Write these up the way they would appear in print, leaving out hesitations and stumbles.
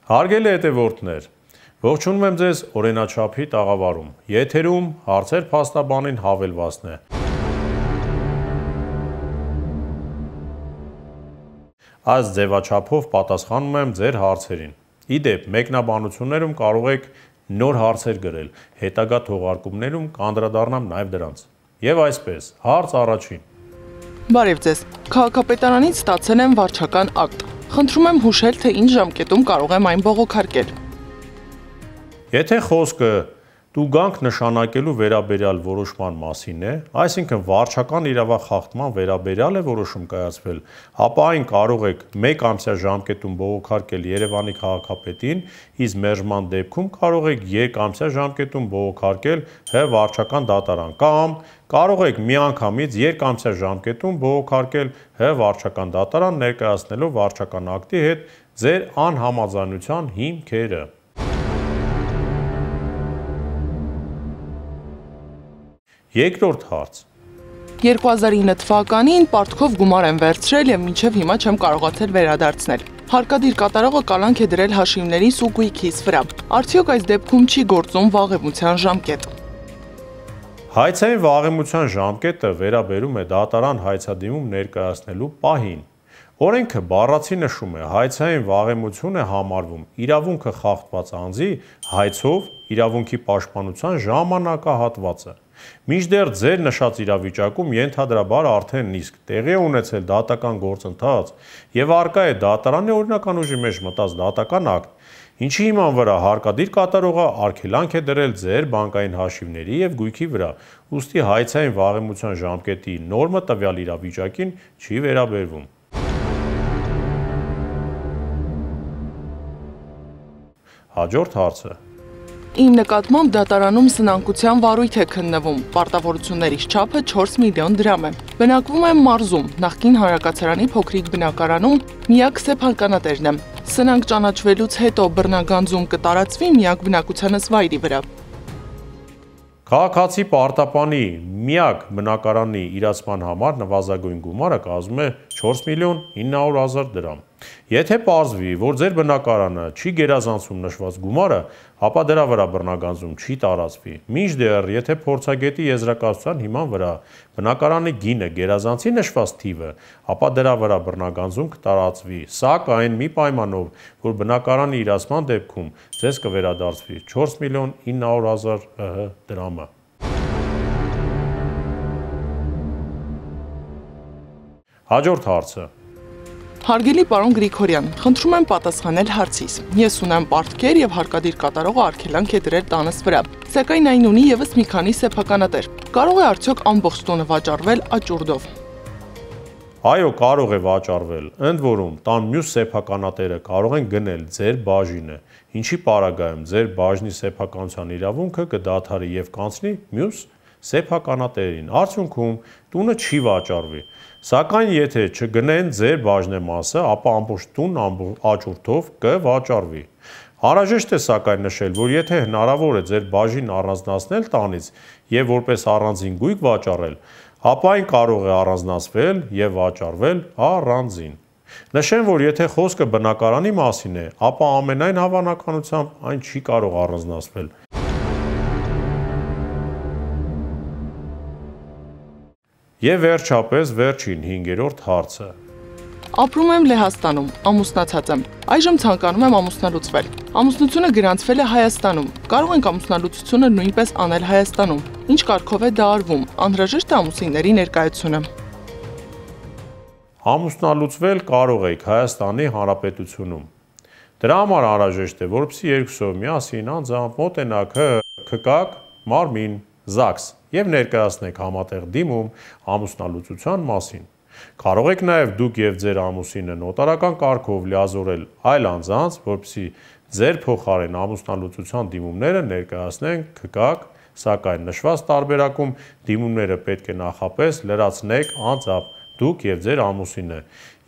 Հարգելի հետևորդներ, ողջունում եմ ձեզ օրենաչափի տաղավարում։ Եթերում հարցեր փաստաբանին հավելվածն է։ Այս ձևաչափով պատասխանում եմ ձեր հարցերին։ Ի դեպ, մեկնաբանություններում կարող եք նոր հարցեր գրել, հետագա թողարկումներում կանդրադառնամ նաև դրանց։ Եվ այսպես, հարց առաջին։ Բարև ձեզ, քաղաքապետարանից ստացել եմ վարչական ակտ։ Խնդրում եմ հուշել, թե ինչ ժամկետում կարող եմ այն բողոքարկել։ Եթե խոսքը տուգանք նշանակելու վերաբերյալ որոշման մասին է, այսինքն վարչական իրավախախտման վերաբերյալ է որոշում կայացվել, ապա այն կարող եք 1 ամսյա ժամկետում բողոքարկել Երևանի քաղաքապետին, իսկ մերժման դեպքում կարող եք 2 ամսյա ժամկետում բողոքարկել ՀՀ վարչական դատարան, կամ կարող եք միանգամից 2 ամսյա ժամկետում բողոքարկել ՀՀ վարչական դատարան ներկայացնելով վարչական ակտի հետ ձեր անհամաձայնության հիմքերը։ Երկրորդ հարց։ 2009 թվականին պարտքով գումար եմ վերցրել եւ մինչեւ հիմա չեմ կարողացել վերադարձնել։ Հարկադիր կատարողը կալանք է դրել հաշիվներիս ու գույքիս վրա։ Արդյոք այս դեպքում չի գործում վաղեմության ժամկետ։ Հայցային վաղեմության ժամկետը վերաբերում է դատարան հայցադիմում ներկայացնելու պահին։ Օրենքը բառացի նշում է, հայցային վաղեմություն է համարվում իրավունքը խախտված անձի հայցով իրավունքի պաշտպանության ժամանակահատվածը։ Մինչդեռ ձեր նշած իրավիճակում ենթադրաբար արդեն իսկ տեղի է ունեցել դատական գործընթաց եւ առկա է դատարանի օրինական ուժի մեջ մտած դատական ակտ, ինչի հիման վրա հարկադիր կատարողը արգելանք է դրել ձեր բանկային հաշիվների եւ գույքի վրա, ուստի հայցային վաղեմության ժամկետի նորմը տվյալ իրավիճակին չի վերաբերվում։ Հաջորդ հարցը։ Իմ նկատմամբ դատարանում սնանկության վարույթ է քննվում, պարտավորություններիս չափը 4 միլիոն դրամ է։ Բնակվում եմ մարզում, նախկին հանրակացարանի փոքրիկ բնակարանում միակ սեփականատերն եմ։ Սնանկ ճանաչվելուց հետո բռնագանձում կտարածվի միակ բնակությանս վայրի վրա։ Քաղաքացի պարտապանի միակ բնակարանի իրացման համար նվազագույն գումարը կազմում է 4 միլիոն 900 հազար դրամ։ Եթե պարզվի, որ ձեր բնակարանը չի գերազանցում նշված գումարը, ապա դրա վրա բռնագանձում չի տարածվի։ Մինչդեռ, եթե փորձագետի եզրակացության հիման վրա բնակարանի գինը գերազանցի նշված թիվը, ապա դրա վրա բռնագանձում կտարածվի, սակայն մի պայմանով, որ բնակարանի իրացման դեպքում ձեզ կվերադարձվի 4 միլիոն 900 հազար ՀՀ դրամը։ Հաջորդ հարցը։ Հարգելի պարոն Գրիգորյան, խնդրում եմ պատասխանել հարցիս։ Ես ունեմ պարտքեր եւ հարկադիր կատարողը արգելանք է դրել տանս վրա, սակայն այն ունի եւս մի քանի սեփականատեր։ Կարող է արդյոք ամբողջ տունը վաճառվել աճուրդով։ Այո, կարող է վաճառվել, ընդ որում տան մյուս սեփականատերը կարող են գնել ձեր բաժինը, ինչի պարագայում ձեր բաժնի սեփականության իրավունքը կդադարի եւ կանցնի մյուս սեփականատերին։ Արդյունքում տունը չի վաճառվի։ Սակայն եթե չգնեն ձեր բաժնեմասը, ապա ամբողջ տունն աճուրդով կվաճառվի։ Անհրաժեշտ է սակայն նշել, որ եթե հնարավոր է ձեր բաժինն առանձնացնել տանից եւ որպես առանձին գույք վաճառել, ապա այն կարող է առանձնացվել եւ վաճառվել առանձին։ Նշեմ, որ եթե խոսքը բնակարանի մասին է, ապա ամենայն հավանականությամբ այն չի կարող առանձնացվել։ Եվ վերջապես վերջին 5-րդ հարցը։ Ապրում եմ Լեհաստանում, ամուսնացած եմ։ Այժմ ցանկանում եմ ամուսնալուծվել։ Ամուսնությունը գրանցվել է Հայաստանում։ Կարող ենք ամուսնալուծությունը նույնպես անել Հայաստանում։ Ինչ կարգով է դա արվում։ Անհրաժեշտ է ամուսինների ներկայությունը։ Ամուսնալուծվել կարող եք Հայաստանի Հանրապետությունում։ Դրա համար անհրաժեշտ է, որպեսզի երկուսով միասին անձամբ մոտենաք ՀԿԱԿ մարմին ԶԱԳՍ եւ ներկայացնեք համատեղ դիմում ամուսնալուծության մասին։ Կարող եք նաև դուք եւ ձեր ամուսինը նոտարական կարգով լիազորել այլ անձանց, որպեսզի ձեր փոխարեն ամուսնալուծության դիմումները ներկայացնեն ՀԿԱԿ, սակայն նշված տարբերակում դիմումները պետք է նախապես լրացնեք անձամբ դուք եւ ձեր ամուսինը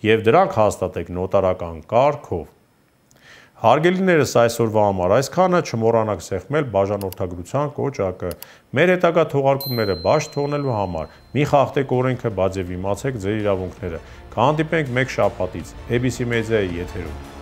եւ դրանք հաստատեք նոտարական կարգով։ Հարգելիներս, այսօրվա համար այսքանը, չմոռանաք սեղմել բաժանորդագրության կոճակը։ Մեր հետագա թողարկումները բաց թողնելու համար մի խախտեք օրենքը, բայց եւ իմացեք ձեր իրավունքները։ Կհանդիպենք մեկ շաբաթից ABC Media-ի եթերում։